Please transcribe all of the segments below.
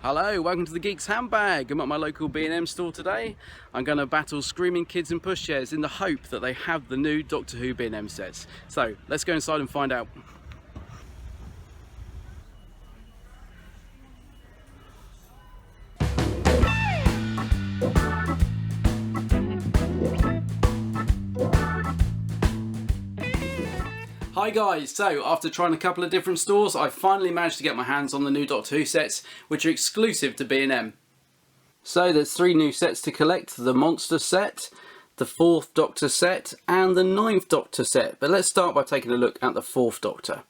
Hello, welcome to the Geeks Handbag. I'm at my local B&M store today. I'm going to battle screaming kids in pushchairs in the hope that they have the new Doctor Who B&M sets. So let's go inside and find out. Hi guys, so after trying a couple of different stores, I finally managed to get my hands on the new Doctor Who sets, which are exclusive to B&M. So there's 3 new sets to collect: the Monster set, the 4th Doctor set, and the 9th Doctor set. But let's start by taking a look at the 4th Doctor.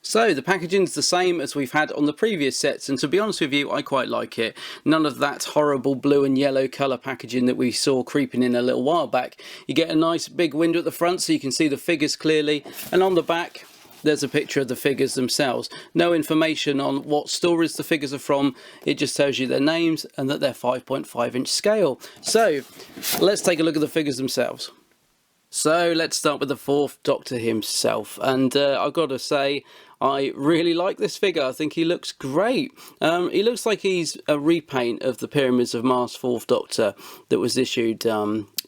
So the packaging's the same as we've had on the previous sets, and to be honest with you, I quite like it. None of that horrible blue and yellow colour packaging that we saw creeping in a little while back. You get a nice big window at the front so you can see the figures clearly, and on the back there's a picture of the figures themselves. No information on what stories the figures are from, it just tells you their names and that they're 5.5-inch scale. So let's take a look at the figures themselves. So let's start with the 4th Doctor himself, and I've got to say I really like this figure. I think he looks great. He looks like he's a repaint of the Pyramids of Mars 4th Doctor that was issued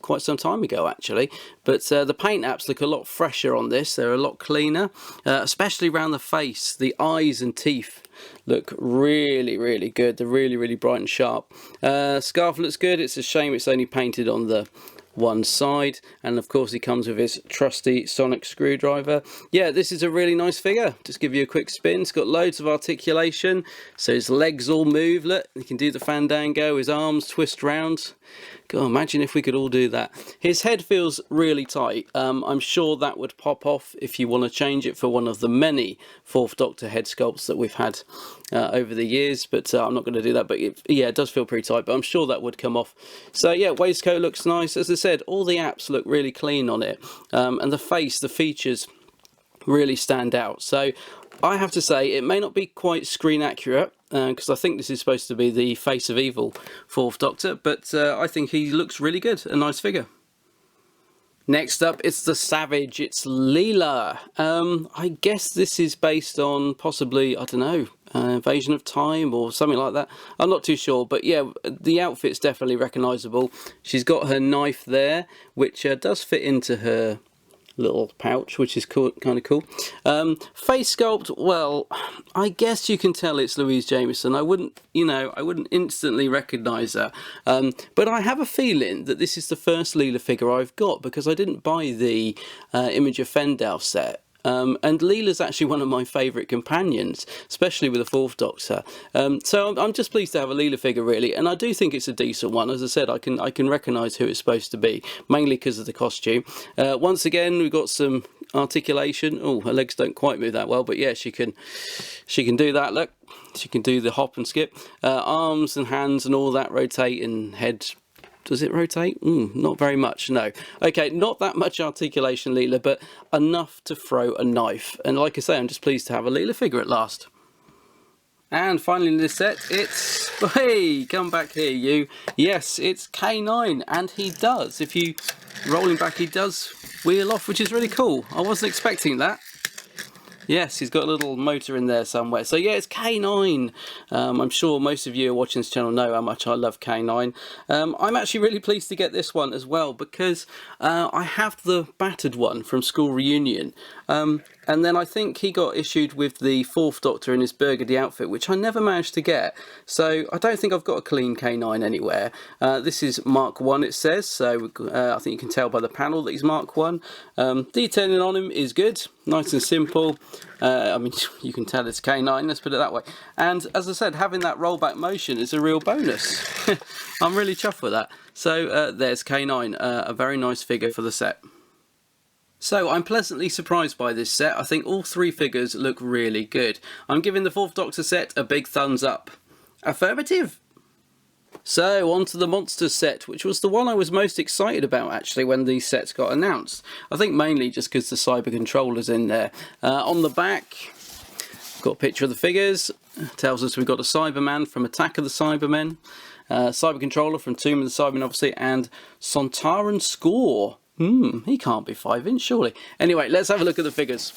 quite some time ago actually, but the paint apps look a lot fresher on this. They're a lot cleaner, especially around the face. The eyes and teeth look really good. They're really bright and sharp. Scarf looks good. It's a shame it's only painted on the one side, and of course he comes with his trusty sonic screwdriver. Yeah, this is a really nice figure. Just give you a quick spin. It's got loads of articulation, so his legs all move. Look, he can do the fandango. His arms twist round. God, imagine if we could all do that. His head feels really tight. I'm sure that would pop off if you want to change it for one of the many 4th Doctor head sculpts that we've had over the years, but I'm not going to do that. But yeah, it does feel pretty tight, but I'm sure that would come off. So yeah, waistcoat looks nice. As I said, all the apps look really clean on it, and the face, the features really stand out. So I have to say, it may not be quite screen accurate, because I think this is supposed to be the face of evil 4th Doctor, but I think he looks really good. A nice figure. Next up, it's the Savage. It's Leela. I guess this is based on possibly, I don't know, Invasion of Time or something like that. I'm not too sure, but yeah, the outfit's definitely recognisable. She's got her knife there, which does fit into her little pouch, which is cool, kind of cool. Face sculpt, well, I guess you can tell it's Louise Jameson. I wouldn't instantly recognise her, but I have a feeling that this is the first Leela figure I've got, because I didn't buy the Image of Fendal set. And Leela's actually one of my favourite companions, especially with the 4th Doctor. So I'm just pleased to have a Leela figure, really, and I do think it's a decent one. As I said, I can recognise who it's supposed to be, mainly because of the costume. Once again, we've got some articulation. Oh, her legs don't quite move that well, but yeah, she can do that. Look, she can do the hop and skip. Arms and hands and all that rotate, and head. Does it rotate? Not very much, no. Okay, not that much articulation, Leela, but enough to throw a knife. And like I say, I'm just pleased to have a Leela figure at last. And finally in this set, it's... Hey, come back here, you. Yes, it's K9, and he does. If you roll him back, he does wheel off, which is really cool. I wasn't expecting that. Yes, he's got a little motor in there somewhere. So yeah, it's K9. I'm sure most of you who are watching this channel know how much I love K9. I'm actually really pleased to get this one as well, because I have the battered one from School Reunion. And then I think he got issued with the 4th Doctor in his burgundy outfit, which I never managed to get. So I don't think I've got a clean K9 anywhere. This is Mark 1, it says, so I think you can tell by the panel that he's Mark 1. Detailing on him is good, nice and simple. I mean, you can tell it's K9, let's put it that way. And as I said, having that rollback motion is a real bonus. I'm really chuffed with that. So there's K9, a very nice figure for the set. So I'm pleasantly surprised by this set. I think all 3 figures look really good. I'm giving the 4th Doctor set a big thumbs up. Affirmative! So on to the Monsters set, which was the one I was most excited about actually when these sets got announced. I think mainly just because the Cyber Controller's in there. On the back, got a picture of the figures. Tells us we've got a Cyberman from Attack of the Cybermen, Cyber Controller from Tomb of the Cybermen obviously, and Sontaran Score. He can't be 5-inch surely. Anyway, let's have a look at the figures.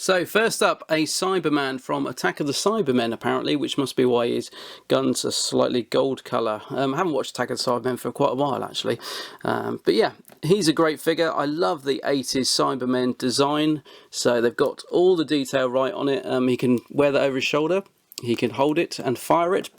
So first up, a Cyberman from Attack of the Cybermen, apparently, which must be why his guns are slightly gold colour. I haven't watched Attack of the Cybermen for quite a while, actually. But yeah, he's a great figure. I love the 80s Cybermen design. So they've got all the detail right on it. He can wear that over his shoulder. He can hold it and fire it.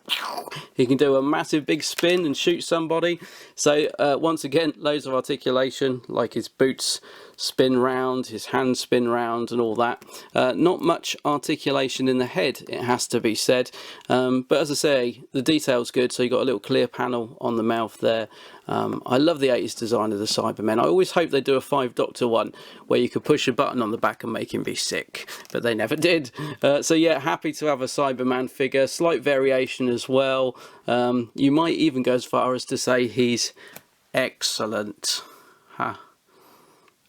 He can do a massive big spin and shoot somebody. So once again, loads of articulation, like his boots spin round, his hands spin round and all that. Not much articulation in the head, it has to be said. But as I say, the detail's good, so you've got a little clear panel on the mouth there. I love the 80s design of the Cybermen. I always hope they do a 5 Doctor one where you could push a button on the back and make him be sick, but they never did. So yeah, happy to have a Cyberman figure. Slight variation as well. You might even go as far as to say he's excellent. Ha.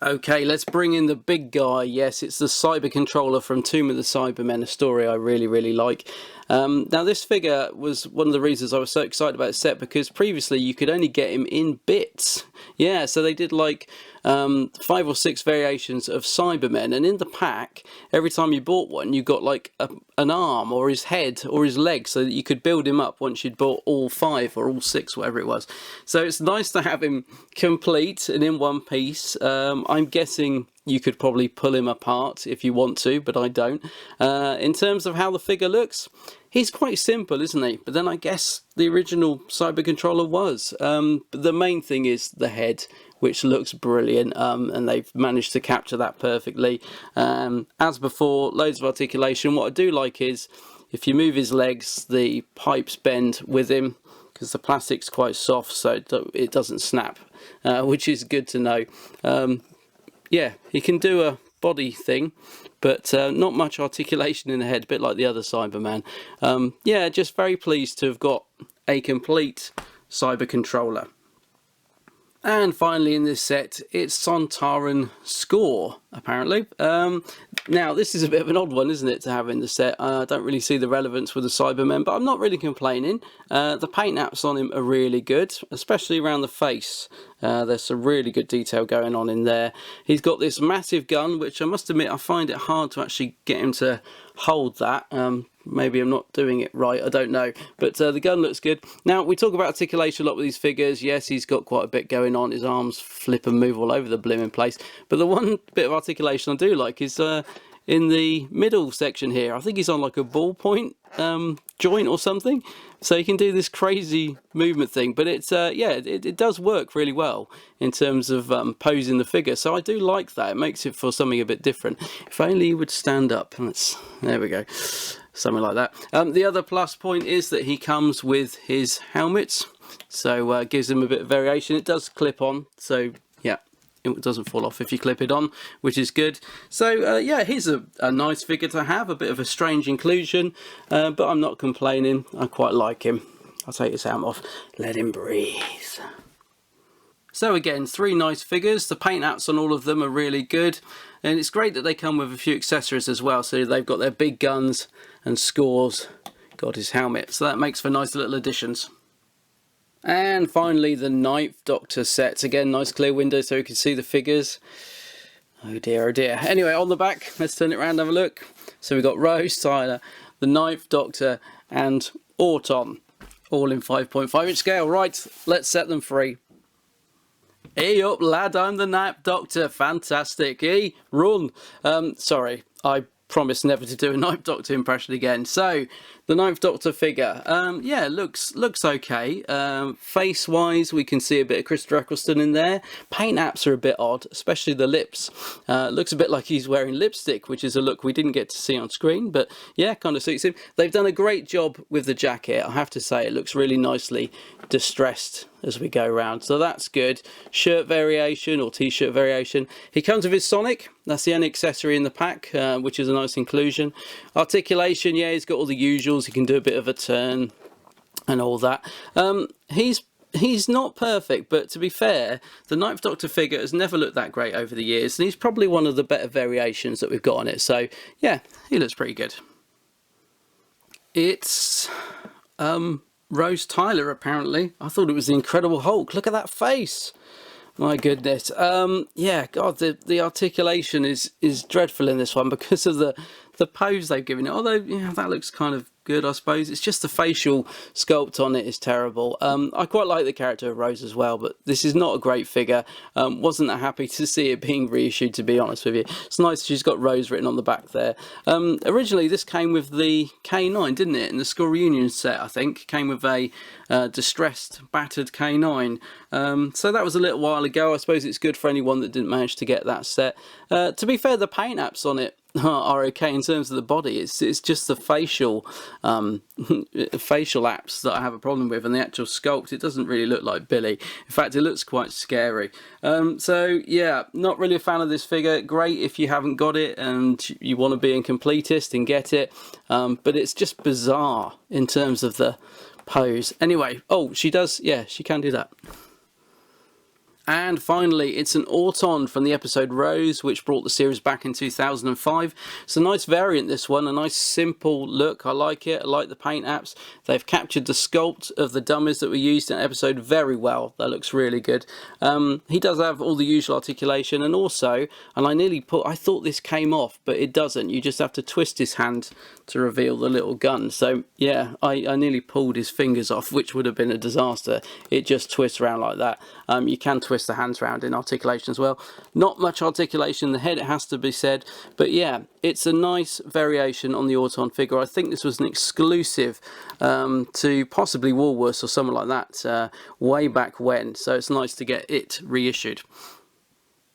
Okay, let's bring in the big guy. Yes, it's the Cyber Controller from Tomb of the Cybermen, a story I really like. Now this figure was one of the reasons I was so excited about the set, because previously you could only get him in bits. Yeah, so they did like 5 or 6 variations of Cybermen, and in the pack, every time you bought one, you got like an arm or his head or his leg, so that you could build him up once you'd bought all 5 or all 6, whatever it was. So it's nice to have him complete and in one piece. I'm guessing you could probably pull him apart if you want to, but I don't. In terms of how the figure looks, he's quite simple, isn't he? But then I guess the original Cyber Controller was. But the main thing is the head, which looks brilliant, and they've managed to capture that perfectly. As before, loads of articulation. What I do like is, if you move his legs, the pipes bend with him, because the plastic's quite soft, so it doesn't snap, which is good to know. Yeah, he can do a body thing, but not much articulation in the head, a bit like the other Cyberman. Yeah, just very pleased to have got a complete Cyber Controller. And finally in this set, it's Sontaran Score, apparently. Now, this is a bit of an odd one, isn't it, to have in the set? I don't really see the relevance with the Cybermen, but I'm not really complaining. The paint apps on him are really good, especially around the face. There's some really good detail going on in there. He's got this massive gun, which I must admit I find it hard to actually get him to hold that. Maybe I'm not doing it right, I don't know. But the gun looks good. Now, we talk about articulation a lot with these figures. Yes, he's got quite a bit going on. His arms flip and move all over the blimmin' place. But the one bit of articulation I do like is in the middle section here. I think he's on like a ballpoint joint or something. So you can do this crazy movement thing. But it's yeah, it does work really well in terms of posing the figure. So I do like that. It makes it for something a bit different. If only he would stand up. There we go. Something like that. The other plus point is that he comes with his helmets, so it gives him a bit of variation. It does clip on, so yeah, it doesn't fall off if you clip it on, which is good. So yeah, he's a nice figure to have, a bit of a strange inclusion, but I'm not complaining. I quite like him. I'll take his helmet off, let him breathe. So again, 3 nice figures. The paint apps on all of them are really good, and it's great that they come with a few accessories as well. So they've got their big guns and Scores, got his helmet, so that makes for nice little additions. And finally, the 9th Doctor set. Again, nice clear window so you can see the figures. Oh dear, oh dear. Anyway, on the back, let's turn it around and have a look. So we've got Rose, Tyler, the 9th Doctor and Autumn, all in 5.5 inch scale. Right, let's set them free. Hey up lad, I'm the 9th Doctor. Fantastic. Hey, run. Sorry, I promise never to do a 9th Doctor impression again. So, the 9th Doctor figure, yeah, looks okay. Face wise, we can see a bit of Christopher Eccleston in there. Paint apps are a bit odd, especially the lips. Looks a bit like he's wearing lipstick, which is a look we didn't get to see on screen, but yeah, kind of suits him. They've done a great job with the jacket, I have to say. It looks really nicely distressed as we go around, so that's good. Shirt variation or t-shirt variation. He comes with his Sonic, that's the only accessory in the pack, which is a nice inclusion. Articulation, yeah, he's got all the usuals. He can do a bit of a turn and all that. He's not perfect, but to be fair, the 9th Doctor figure has never looked that great over the years, and he's probably one of the better variations that we've got on it. So yeah, he looks pretty good. It's Rose Tyler, apparently. I thought it was the Incredible Hulk. Look at that face. My goodness. Yeah, God, the articulation is dreadful in this one because of the pose they've given it. Although, yeah, that looks kind of good, I suppose. It's just the facial sculpt on it is terrible. I quite like the character of Rose as well, but this is not a great figure. Wasn't that happy to see it being reissued, to be honest with you. It's nice she's got Rose written on the back there. Originally, this came with the K9, didn't it? In the school reunion set, I think. Came with a distressed, battered K9. So that was a little while ago. I suppose it's good for anyone that didn't manage to get that set. To be fair, the paint apps on it are okay in terms of the body. It's just the facial facial apps that I have a problem with, and the actual sculpt, it doesn't really look like Billy. In fact, it looks quite scary. So yeah, not really a fan of this figure. Great if you haven't got it and you want to be in completist and get it, but it's just bizarre in terms of the pose. Anyway, oh, she does, yeah, she can do that. And finally, it's an Auton from the episode Rose, which brought the series back in 2005. It's a nice variant, this one, a nice simple look. I like it. I like the paint apps. They've captured the sculpt of the dummies that were used in the episode very well. That looks really good. He does have all the usual articulation, and also, and I thought this came off, but it doesn't. You just have to twist his hand to reveal the little gun. So yeah, I nearly pulled his fingers off, which would have been a disaster. It just twists around like that. You can twist the hands around in articulation as well. Not much articulation in the head, it has to be said, but yeah, it's a nice variation on the Auton figure. I think this was an exclusive to possibly Woolworths or something like that way back when, so it's nice to get it reissued.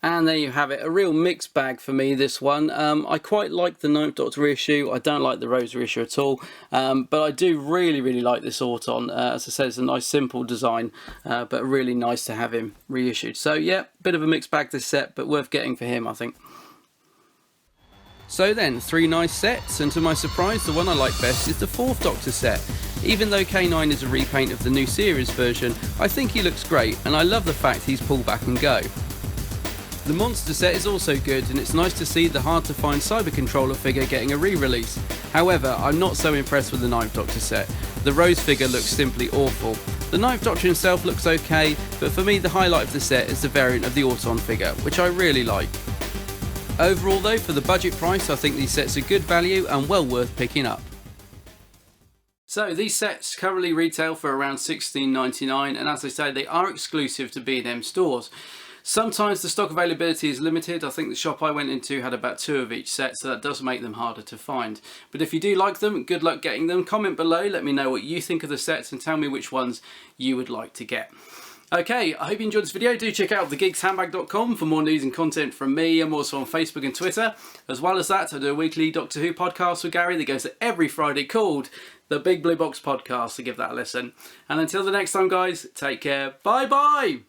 And there you have it, a real mixed bag for me, this one. I quite like the 9th Doctor reissue. I don't like the Rose reissue at all, but I do really like this Auton. As I said, it's a nice simple design, but really nice to have him reissued. So yeah, bit of a mixed bag this set, but worth getting for him, I think. So then, 3 nice sets, and to my surprise, the one I like best is the 4th Doctor set. Even though K9 is a repaint of the new series version, I think he looks great, and I love the fact he's pull back and go. The Monster set is also good, and it's nice to see the hard to find Cyber Controller figure getting a re-release. However, I'm not so impressed with the 9th Doctor set. The Rose figure looks simply awful. The 9th Doctor himself looks okay, but for me the highlight of the set is the variant of the Auton figure, which I really like. Overall though, for the budget price, I think these sets are good value and well worth picking up. So these sets currently retail for around $16.99, and as I say, they are exclusive to B&M Stores. Sometimes the stock availability is limited. I think the shop I went into had about 2 of each set, so that does make them harder to find. But if you do like them, good luck getting them. Comment below, let me know what you think of the sets and tell me which ones you would like to get. Okay, I hope you enjoyed this video. Do check out thegeekshandbag.com for more news and content from me. I'm also on Facebook and Twitter. As well as that, I do a weekly Doctor Who podcast with Gary that goes to every Friday called The Big Blue Box Podcast, so give that a listen. And until the next time guys, take care. Bye bye!